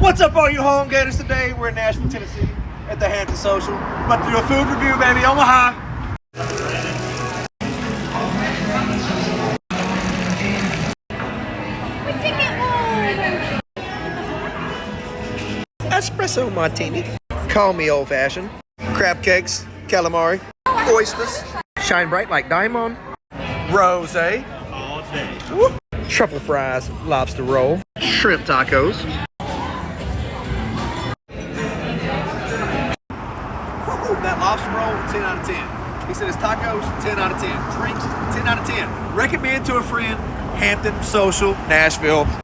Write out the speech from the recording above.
What's up, all you home gators? Today we're in Nashville, Tennessee at the Hampton Social. About to do a food review, baby. Omaha. Espresso martini. Call me old fashioned. Crab cakes, calamari, oysters, shine bright like diamond, rosé, All day. truffle fries, lobster roll, shrimp tacos. That lobster roll, 10 out of 10. He said his tacos, 10 out of 10. Drinks, 10 out of 10. Recommend to a friend, Hampton Social, Nashville.